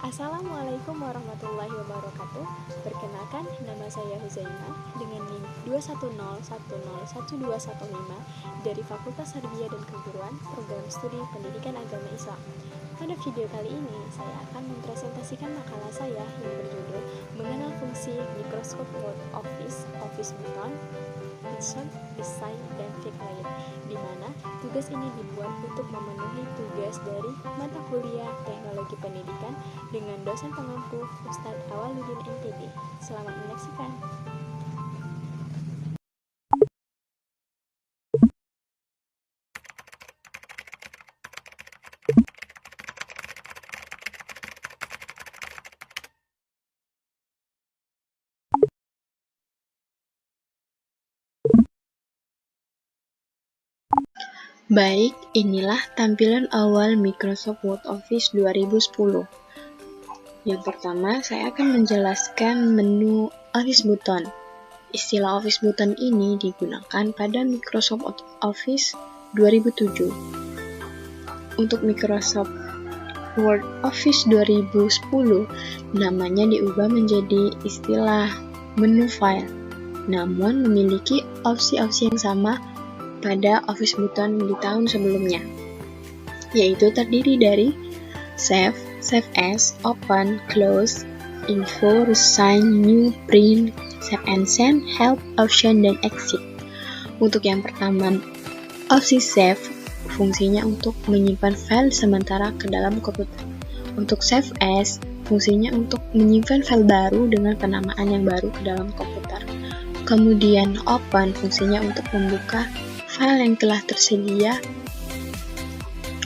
Assalamualaikum warahmatullahi wabarakatuh. Perkenalkan, nama saya Huzaimah dengan NIM 210101215 dari Fakultas Tarbiyah dan Keguruan, Program Studi Pendidikan Agama Islam. Pada video kali ini, saya akan mempresentasikan makalah saya yang berjudul Mengenal Fungsi Microsoft Word Office, Office Button, Insert, Design, dan Fix lain, di mana tugas ini dibuat untuk memenuhi tugas dari mata kuliah Teknologi Pendidikan dengan dosen pengampu Ustadz Awaludin MTD. Selamat menyaksikan. Baik, inilah tampilan awal Microsoft Word Office 2010. Yang pertama, saya akan menjelaskan menu Office Button. Istilah Office Button ini digunakan pada Microsoft Office 2007. Untuk Microsoft Word Office 2010, namanya diubah menjadi istilah menu file, namun memiliki opsi-opsi yang sama pada Office Button di tahun sebelumnya, yaitu terdiri dari Save, Save As, Open, Close, Info, Resign, New, Print, Save and Send, Help, Option, dan Exit. Untuk yang pertama, opsi Save, fungsinya untuk menyimpan file sementara ke dalam komputer. Untuk Save As, fungsinya untuk menyimpan file baru dengan penamaan yang baru ke dalam komputer. Kemudian Open, fungsinya untuk membuka file yang telah tersedia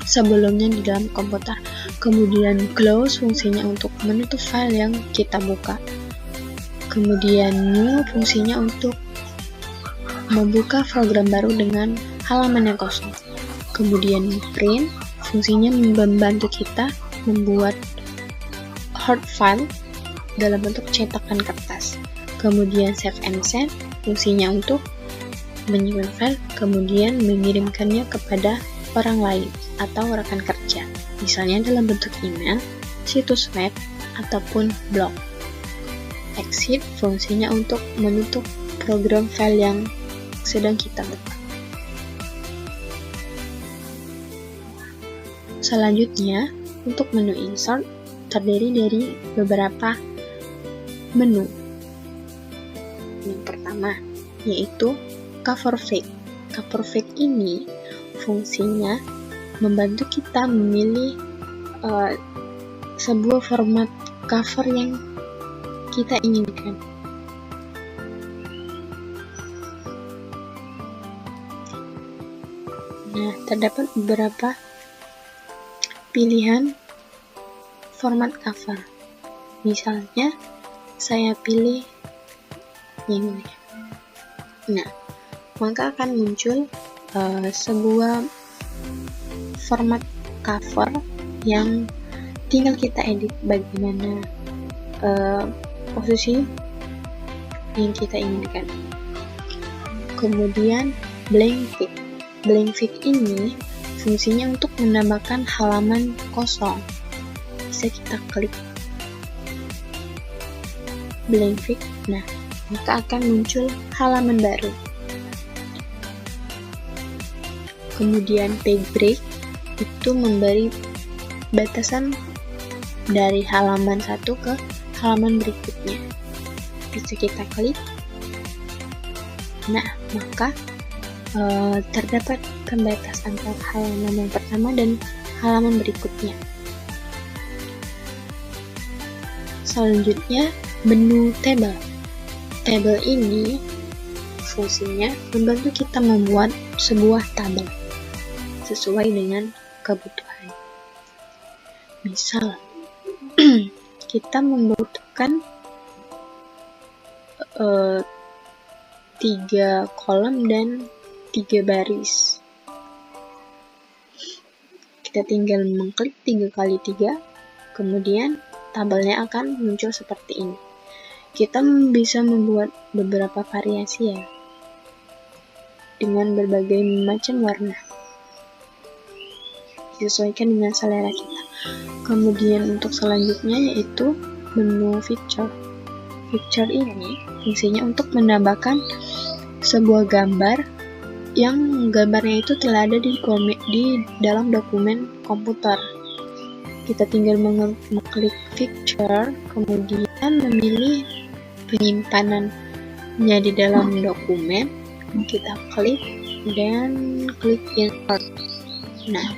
sebelumnya di dalam komputer. Kemudian Close, fungsinya untuk menutup file yang kita buka. Kemudian New, fungsinya untuk membuka program baru dengan halaman yang kosong. Kemudian Print, fungsinya membantu kita membuat hard file dalam bentuk cetakan kertas. Kemudian Save and Send, fungsinya untuk menyimpan file, kemudian mengirimkannya kepada orang lain atau rekan kerja, misalnya dalam bentuk email, situs web, ataupun blog. Exit, fungsinya untuk menutup program file yang sedang kita buka. Selanjutnya, untuk menu Insert terdiri dari beberapa menu. Yang pertama, yaitu Cover Fix. Cover Fix ini fungsinya membantu kita memilih sebuah format cover yang kita inginkan. Nah, terdapat beberapa pilihan format cover. Misalnya, saya pilih yang ini. Nah, maka akan muncul sebuah format cover yang tinggal kita edit bagaimana posisi yang kita inginkan. Kemudian Blank Fix. Blank Fix ini fungsinya untuk menambahkan halaman kosong. Bisa kita klik Blank Fix. Nah, maka akan muncul halaman baru. Kemudian Page Break itu memberi batasan dari halaman satu ke halaman berikutnya. Bisa kita klik. Nah, maka terdapat pembatas antara halaman yang pertama dan halaman berikutnya. Selanjutnya, menu Table. Table ini fungsinya membantu kita membuat sebuah tabel sesuai dengan kebutuhan. Misal, kita membutuhkan 3 kolom dan 3 baris. Kita tinggal mengklik 3 kali 3, kemudian tabelnya akan muncul seperti ini. Kita bisa membuat beberapa variasi ya, dengan berbagai macam warna, disesuaikan dengan selera kita. Kemudian untuk selanjutnya yaitu menu picture. Picture ini fungsinya untuk menambahkan sebuah gambar yang gambarnya itu telah ada di dalam dokumen komputer. Kita tinggal mengklik picture, kemudian memilih penyimpanannya di dalam dokumen. Kita klik dan klik insert. Nah,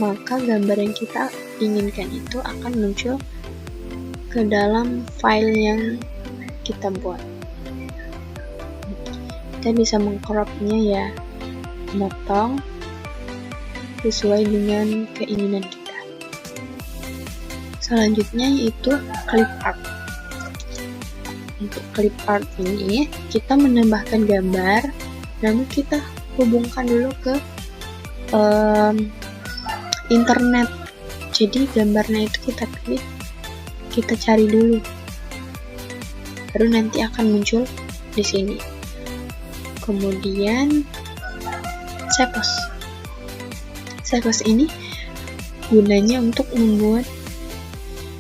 maka gambar yang kita inginkan itu akan muncul ke dalam file yang kita buat. Kita bisa mengcropnya ya, motong sesuai dengan keinginan kita. Selanjutnya yaitu clip art. Untuk clip art ini kita menambahkan gambar, namun kita hubungkan dulu ke internet. Jadi gambarnya itu kita klik, kita cari dulu, baru nanti akan muncul di sini. Kemudian Cypos ini gunanya untuk membuat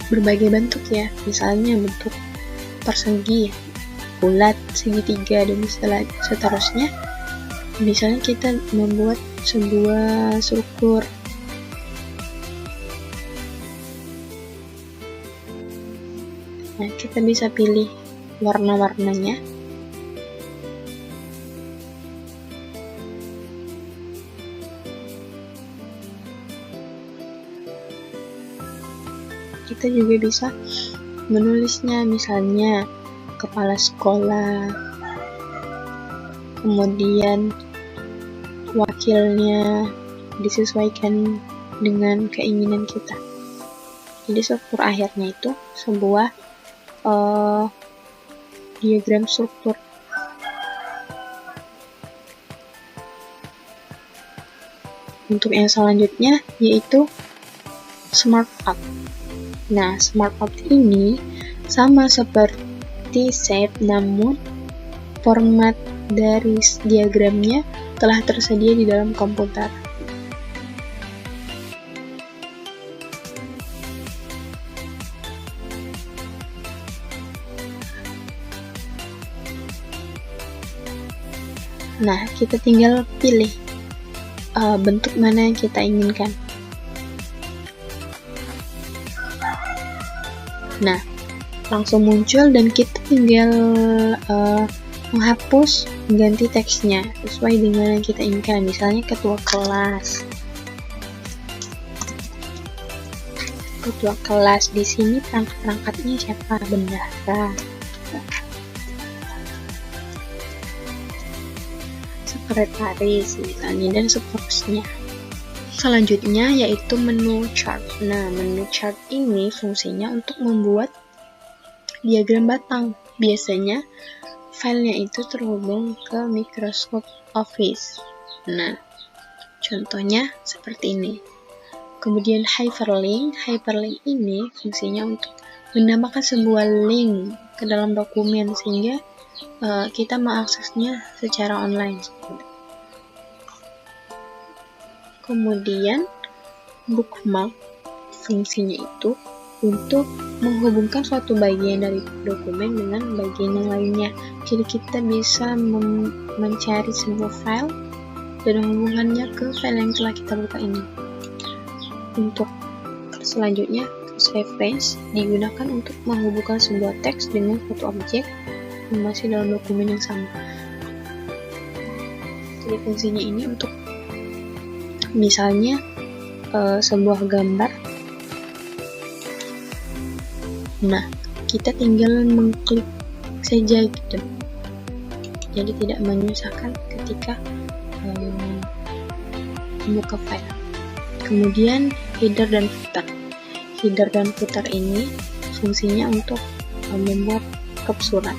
berbagai bentuk ya, misalnya bentuk persegi, bulat, segitiga, dan seterusnya. Misalnya kita membuat sebuah struktur. Nah, kita bisa pilih warna-warnanya. Kita juga bisa menulisnya, misalnya kepala sekolah, kemudian wakilnya disesuaikan dengan keinginan kita. Jadi struktur akhirnya itu sebuah diagram struktur. Untuk yang selanjutnya yaitu smart art. Nah, smart art ini sama seperti shape, namun format dari diagramnya telah tersedia di dalam komputer. Nah, kita tinggal pilih bentuk mana yang kita inginkan. Nah, langsung muncul dan kita tinggal menghapus, mengganti teksnya sesuai dengan yang kita inginkan. Misalnya ketua kelas. Ketua kelas di sini perangkat-perangkatnya siapa? Bendahara, sekretaris, misalnya, dan seterusnya. Selanjutnya yaitu menu chart. Nah, menu chart ini fungsinya untuk membuat diagram batang. Biasanya filenya itu terhubung ke Microsoft Office. Nah, contohnya seperti ini. Kemudian hyperlink. Hyperlink ini fungsinya untuk menambahkan sebuah link ke dalam dokumen sehingga kita mengaksesnya secara online. Kemudian bookmark fungsinya itu untuk menghubungkan suatu bagian dari dokumen dengan bagian yang lainnya. Jadi kita bisa mencari sebuah file dan menghubungkannya ke file yang telah kita buka ini. Untuk selanjutnya, save range digunakan untuk menghubungkan sebuah teks dengan suatu objek yang masih dalam dokumen yang sama. Jadi fungsinya ini untuk misalnya sebuah gambar. Nah, kita tinggal mengklik saja gitu. Jadi tidak menyusahkan ketika membuka file. Kemudian header dan footer. Header dan footer ini fungsinya untuk membuat kapsulat.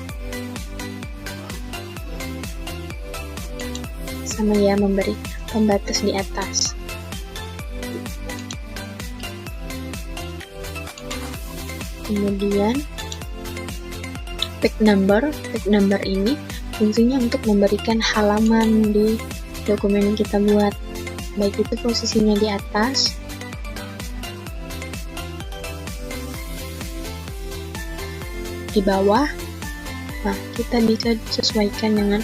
Sama ya, memberi pembatas di atas. Kemudian page number ini fungsinya untuk memberikan halaman di dokumen yang kita buat, baik itu posisinya di atas di bawah. Nah, kita bisa sesuaikan dengan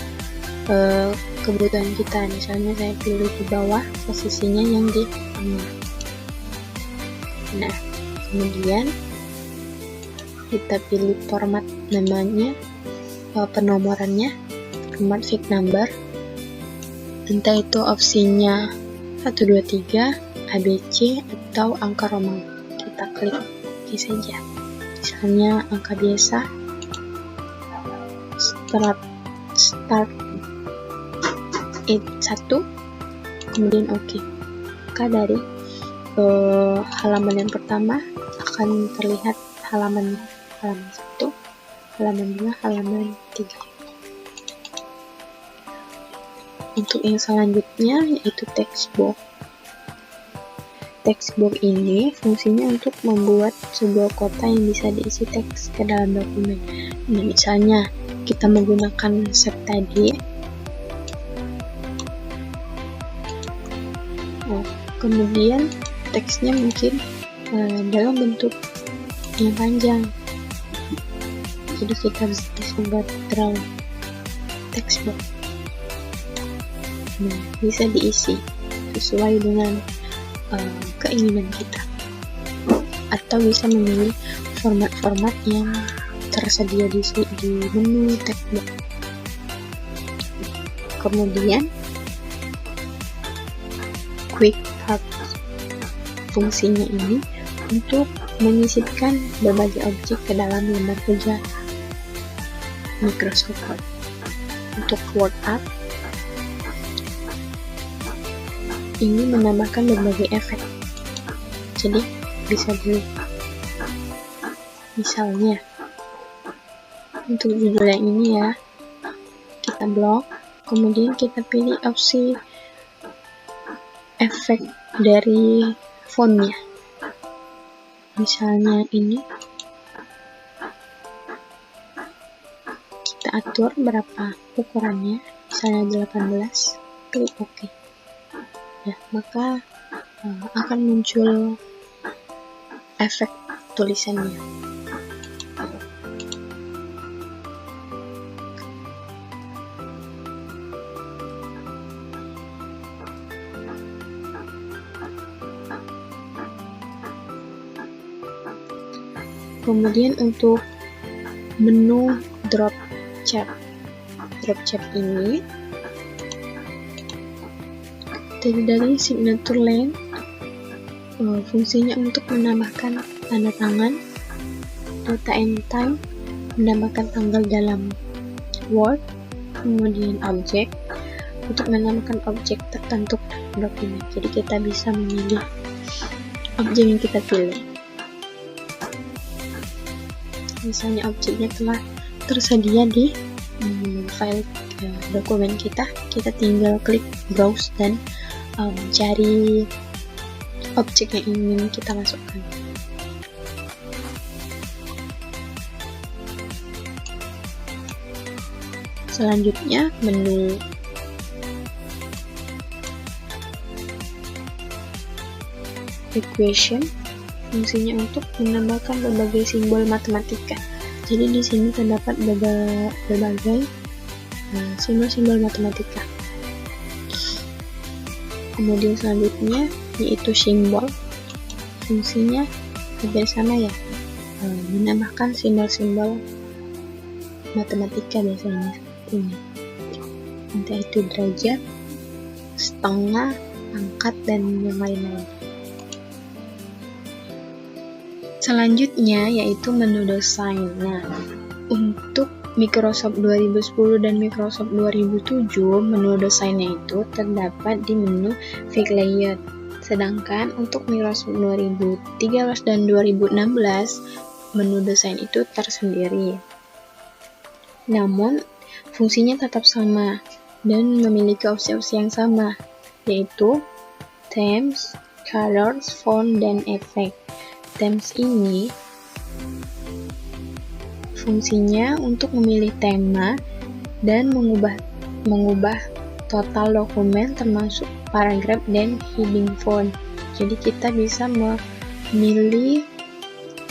kebutuhan kita. Misalnya saya pilih di bawah, posisinya yang di tengah. Nah, kemudian kita pilih format namanya, penomorannya, format fixed number. Entah itu opsinya 1, 2, 3, ABC, atau angka Romawi. Kita klik OK saja. Misalnya angka biasa, start 1, kemudian OK. Maka dari halaman yang pertama akan terlihat halaman 1, halaman 2, halaman 3. Untuk yang selanjutnya yaitu textbox. Textbox ini fungsinya untuk membuat sebuah kotak yang bisa diisi teks ke dalam dokumen. Nah, misalnya kita menggunakan save tadi. Nah, kemudian teksnya mungkin dalam bentuk yang panjang. Jadi kita bisa buat draw textbox. Nah, bisa diisi sesuai dengan keinginan kita, atau bisa memilih format-format yang tersedia di menu textbox. Kemudian quick part, fungsinya ini untuk menyisipkan berbagai objek ke dalam lembar kerja Microsoft Word. Untuk Word Art, ini menambahkan berbagai efek, jadi bisa dilihat. Misalnya untuk judul yang ini ya, kita blok, kemudian kita pilih opsi efek dari fontnya. Misalnya ini, kita atur berapa ukurannya, misalnya 18, klik OK. Ya, maka akan muncul efek tulisannya. Kemudian untuk menu drop chat ini dari signature line, fungsinya untuk menambahkan tanda tangan, data and time, menambahkan tanggal dalam Word, kemudian objek untuk menambahkan objek tertentu dalam dokumen. Jadi kita bisa memilih objek yang kita pilih. Misalnya objeknya telah tersedia di file dokumen kita tinggal klik browse dan cari objek yang ingin kita masukkan. Selanjutnya menu equation, fungsinya untuk menambahkan berbagai simbol matematika. Jadi di sini terdapat berbagai simbol-simbol matematika. Kemudian selanjutnya yaitu simbol, fungsinya hampir sama ya, menambahkan simbol-simbol matematika biasanya ini. Entah itu derajat, setengah, angkat, dan yang lain-lain. Selanjutnya yaitu menu desain. Nah, untuk Microsoft 2010 dan Microsoft 2007, menu desainnya itu terdapat di menu Fixed Layout. Sedangkan untuk Microsoft 2013 dan 2016, menu desain itu tersendiri. Namun, fungsinya tetap sama dan memiliki opsi-opsi yang sama, yaitu Themes, Colors, Font, dan Effect. Themes ini fungsinya untuk memilih tema dan mengubah total dokumen termasuk paragraf dan heading font. Jadi kita bisa memilih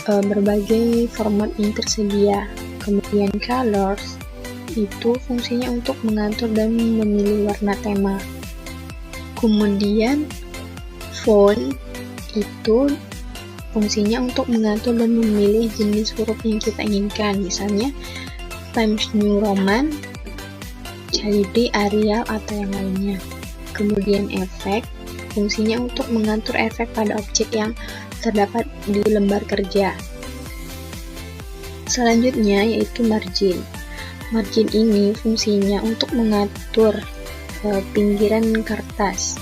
berbagai format yang tersedia Kemudian colors itu fungsinya untuk mengatur dan memilih warna tema. Kemudian font itu fungsinya untuk mengatur dan memilih jenis huruf yang kita inginkan, misalnya Times New Roman, Calibri, Arial, atau yang lainnya. Kemudian efek fungsinya untuk mengatur efek pada objek yang terdapat di lembar kerja. Selanjutnya yaitu margin. Margin ini fungsinya untuk mengatur pinggiran kertas.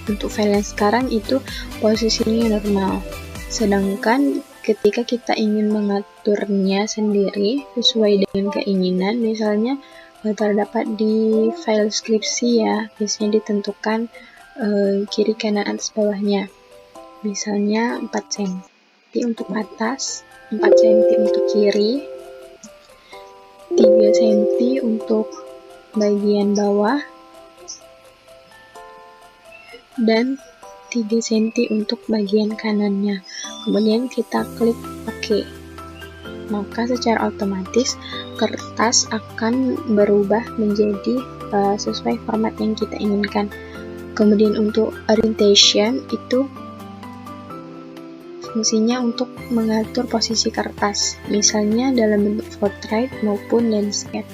Untuk file yang sekarang itu posisinya normal. Sedangkan ketika kita ingin mengaturnya sendiri sesuai dengan keinginan, misalnya terdapat di file skripsi ya, biasanya ditentukan kiri kanan atas bawahnya. Misalnya 4 cm untuk atas, 4 cm untuk kiri, 3 cm untuk bagian bawah, dan 3 cm untuk bagian kanannya. Kemudian kita klik OK. Maka secara otomatis kertas akan berubah menjadi sesuai format yang kita inginkan. Kemudian untuk orientation itu fungsinya untuk mengatur posisi kertas, misalnya dalam bentuk portrait maupun landscape.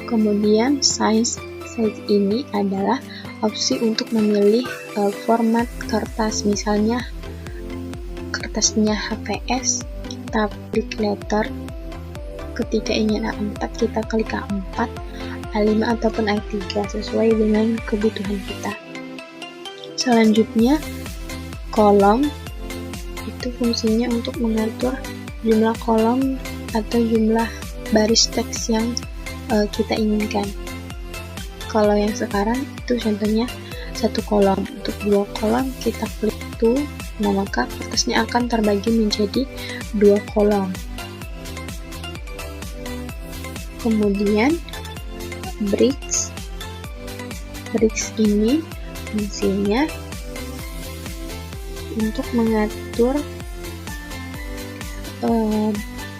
Kemudian size ini adalah opsi untuk memilih format kertas, misalnya kertasnya HVS, kita klik letter, ketika ingin A4 kita klik A4, A5 ataupun A3 sesuai dengan kebutuhan kita. Selanjutnya kolom itu fungsinya untuk mengatur jumlah kolom atau jumlah baris teks yang kita inginkan. Kalau yang sekarang itu contohnya 1 kolom, untuk 2 kolom kita klik to, nah maka kertasnya akan terbagi menjadi 2 kolom. Kemudian bricks ini fungsinya untuk mengatur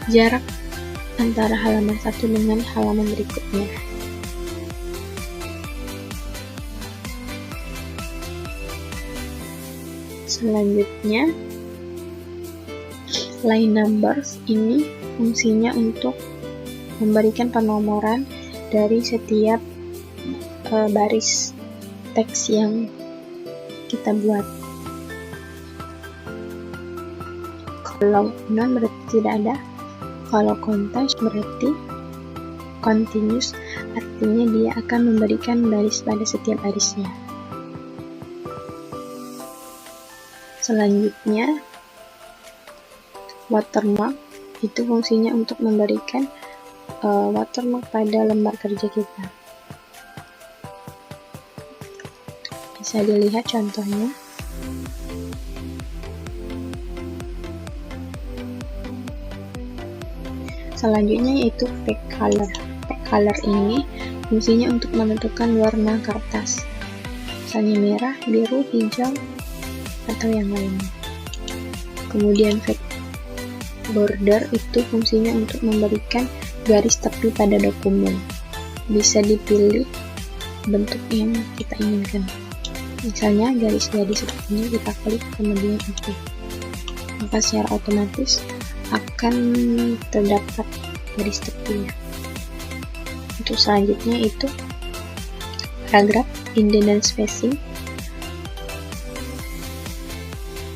jarak antara halaman satu dengan halaman berikutnya. Selanjutnya line numbers ini fungsinya untuk memberikan penomoran dari setiap baris teks yang kita buat. Kalau non berarti tidak ada, kalau continuous berarti continuous, artinya dia akan memberikan baris pada setiap barisnya. Selanjutnya watermark itu fungsinya untuk memberikan watermark pada lembar kerja kita. Bisa dilihat contohnya. Selanjutnya yaitu fake color. Fake color ini fungsinya untuk menentukan warna kertas, misalnya merah, biru, hijau, atau yang lainnya. Kemudian fake border itu fungsinya untuk memberikan garis tepi pada dokumen. Bisa dipilih bentuk yang kita inginkan. Misalnya garis-garis seperti ini, kita klik kemudian OK. Maka secara otomatis akan terdapat garis tepinya. Untuk selanjutnya itu paragraf, indent dan spacing.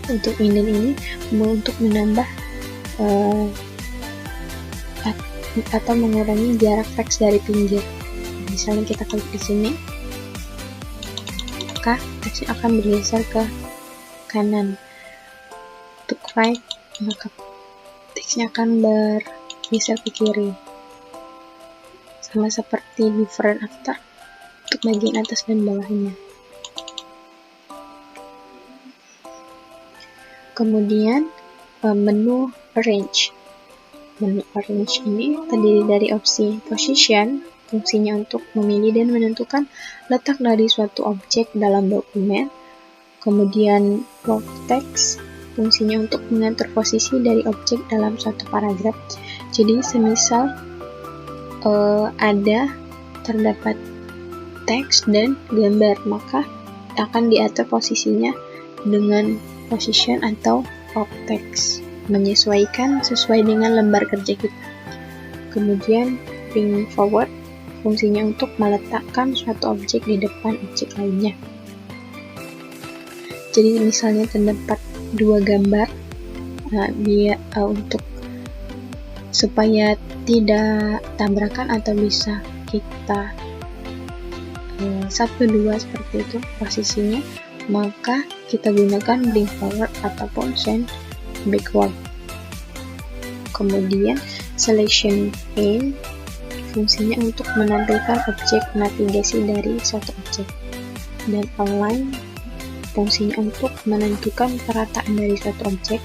Untuk indent ini untuk menambah atau mengurangi jarak teks dari pinggir. Misalnya kita klik di sini, maka teksnya akan bergeser ke kanan. Untuk right, maka teksnya akan bergeser ke kiri. Sama seperti before and after untuk bagian atas dan bawahnya. Kemudian menu arrange. Menu arrange ini terdiri dari opsi position, fungsinya untuk memilih dan menentukan letak dari suatu objek dalam dokumen. Kemudian work text, fungsinya untuk mengatur posisi dari objek dalam suatu paragraf. Jadi semisal terdapat teks dan gambar, maka akan diatur posisinya dengan position atau of text, menyesuaikan sesuai dengan lembar kerja kita. Kemudian bring forward, fungsinya untuk meletakkan suatu objek di depan objek lainnya. Jadi misalnya terdapat dua gambar, untuk supaya tidak tabrakan atau bisa kita 1, 2 seperti itu posisinya, maka kita gunakan bring forward ataupun send backward. Kemudian selection pane, fungsinya untuk menampilkan objek navigasi dari suatu objek, dan align, fungsinya untuk menentukan perataan dari suatu objek.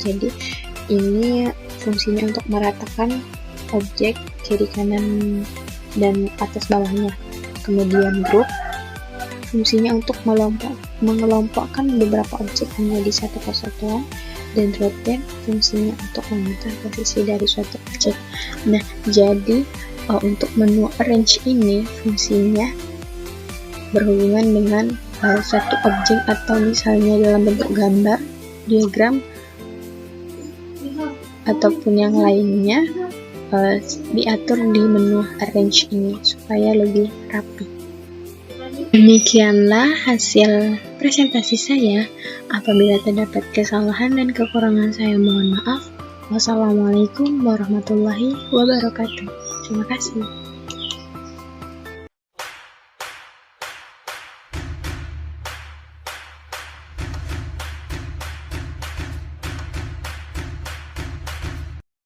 Jadi ini fungsinya untuk meratakan objek kiri kanan dan atas bawahnya. Kemudian group, fungsinya untuk mengelompokkan beberapa objek menjadi satu kesatuan, dan rotate, fungsinya untuk memutar posisi dari suatu objek. Nah, jadi untuk menu arrange ini fungsinya berhubungan dengan satu objek, atau misalnya dalam bentuk gambar, diagram, ataupun yang lainnya, diatur di menu arrange ini supaya lebih rapi. Demikianlah hasil presentasi saya. Apabila terdapat kesalahan dan kekurangan, saya mohon maaf. Wassalamualaikum warahmatullahi wabarakatuh. Terima kasih.